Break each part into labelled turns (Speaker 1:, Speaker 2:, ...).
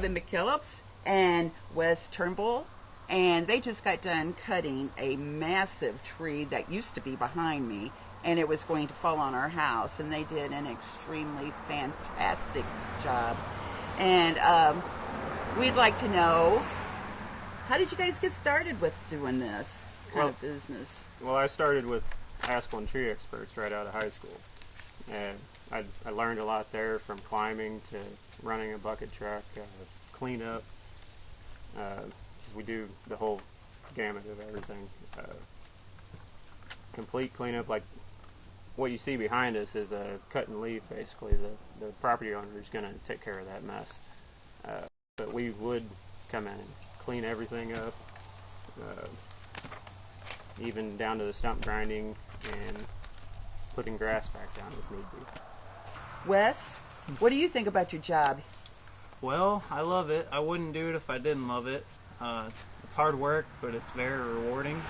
Speaker 1: Kevin McKellips and Wes Turnbull, and they just got done cutting a massive tree that used to be behind me, and it was going to fall on our house, and they did an extremely fantastic job. And we'd like to know, how did you guys get started with doing this kind of business?
Speaker 2: Well, I started with A&E Tree Experts right out of high school, and I learned a lot there, from climbing to running a bucket truck, cleanup. We do the whole gamut of everything. Complete cleanup, like what you see behind us is a cut and leave, basically. The property owner is going to take care of that mess. But we would come in and clean everything up, even down to the stump grinding and putting grass back down if need be.
Speaker 1: Wes, what do you think about your job?
Speaker 3: Well, I love it. I wouldn't do it if I didn't love it. It's hard work, but it's very rewarding.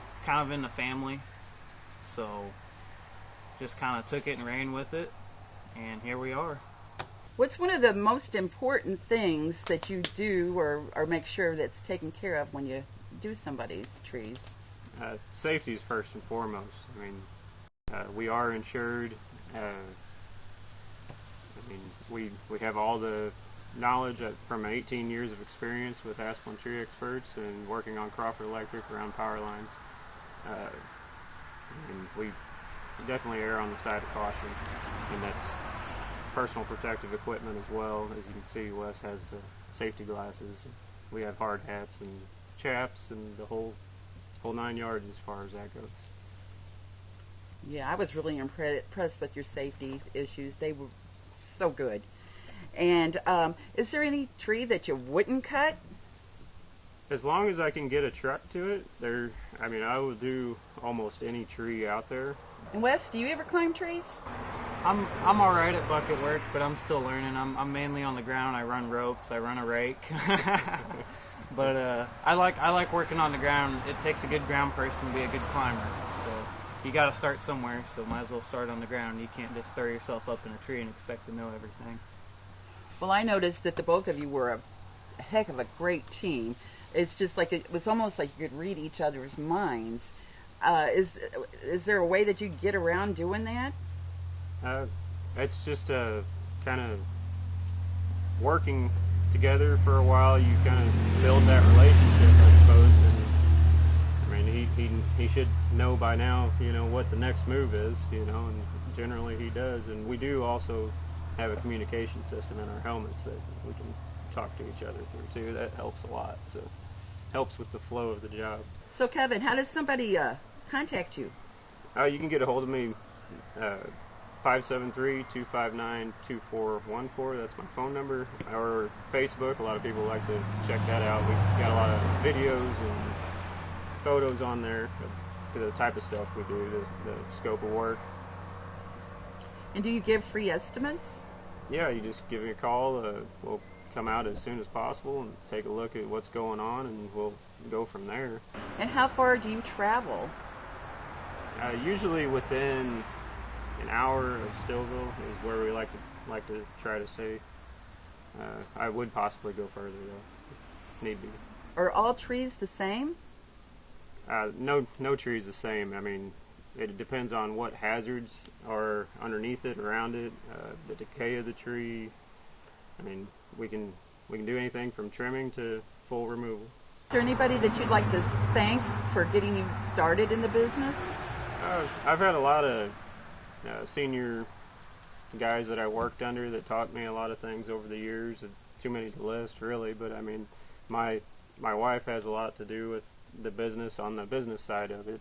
Speaker 3: It's kind of in the family, so just kind of took it and ran with it, and here we are.
Speaker 1: What's one of the most important things that you do or make sure that's taken care of when you do somebody's trees?
Speaker 2: Safety is first and foremost. I mean, we are insured. We have all the knowledge from 18 years of experience with A&E Tree Experts and working on Crawford Electric around power lines. And we definitely err on the side of caution, and that's personal protective equipment as well. As you can see, Wes has safety glasses. We have hard hats and chaps and the whole 9 yards as far as that goes.
Speaker 1: Yeah, I was really impressed with your safety issues. They were so good. And is there any tree that you wouldn't cut?
Speaker 2: As long as I can get a truck to it, I will do almost any tree out there.
Speaker 1: And Wes, do you ever climb trees?
Speaker 3: I'm all right at bucket work, but I'm still learning. I'm mainly on the ground. I run ropes. I run a rake. But I like working on the ground. It takes a good ground person to be a good climber. So you got to start somewhere. So might as well start on the ground. You can't just throw yourself up in a tree and expect to know everything.
Speaker 1: Well, I noticed that the both of you were a heck of a great team. It's just like it was almost like you could read each other's minds. Is there a way that you get around doing that?
Speaker 2: It's just kind of working together for a while. You kind of build that relationship, I suppose. And I mean, he should know by now, what the next move is, and generally he does. And we do also have a communication system in our helmets that we can talk to each other through too. That helps a lot. So helps with the flow of the job.
Speaker 1: So Kevin, how does somebody contact you?
Speaker 2: You can get a hold of me, 573-259-2414. That's my phone number. Or Facebook. A lot of people like to check that out. We've got a lot of videos and photos on there of the type of stuff we do, the scope of work.
Speaker 1: And do you give free estimates?
Speaker 2: Yeah, you just give me a call. We'll come out as soon as possible and take a look at what's going on, and we'll go from there.
Speaker 1: And how far do you travel?
Speaker 2: Usually within an hour of Steelville is where we like to try to stay. I would possibly go further though, if need be.
Speaker 1: Are all trees the same?
Speaker 2: No tree is the same. I mean, it depends on what hazards are underneath it, around it, the decay of the tree. I mean, we can do anything from trimming to full removal.
Speaker 1: Is there anybody that you'd like to thank for getting you started in the business?
Speaker 2: I've had a lot of senior guys that I worked under that taught me a lot of things over the years. Too many to list, really, but I mean, my wife has a lot to do with the business on the business side of it.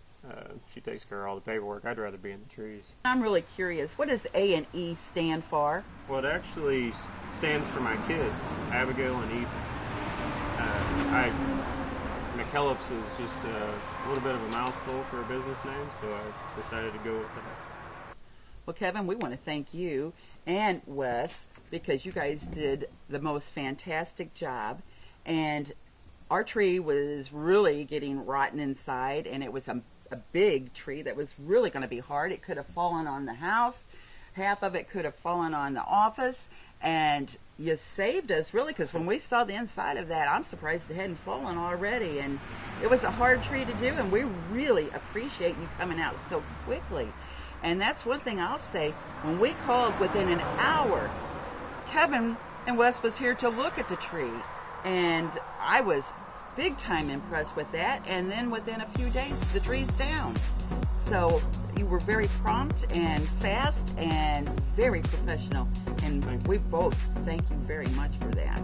Speaker 2: She takes care of all the paperwork. I'd rather be in the trees.
Speaker 1: I'm really curious. What does A&E stand for?
Speaker 2: Well, it actually stands for my kids, Abigail and Ethan. McKellips is just a little bit of a mouthful for a business name, so I decided to go with that.
Speaker 1: Well, Kevin, we want to thank you and Wes because you guys did the most fantastic job, and our tree was really getting rotten inside, and it was a big tree that was really going to be hard. It could have fallen on the house. Half of it could have fallen on the office, and you saved us, really, because when we saw the inside of that, I'm surprised it hadn't fallen already. And it was a hard tree to do, and we really appreciate you coming out so quickly. And that's one thing I'll say. When we called, within an hour, Kevin and Wes was here to look at the tree. And I was big time impressed with that. And then within a few days, the tree's down. So you were very prompt and fast and very professional. And we both thank you very much for that.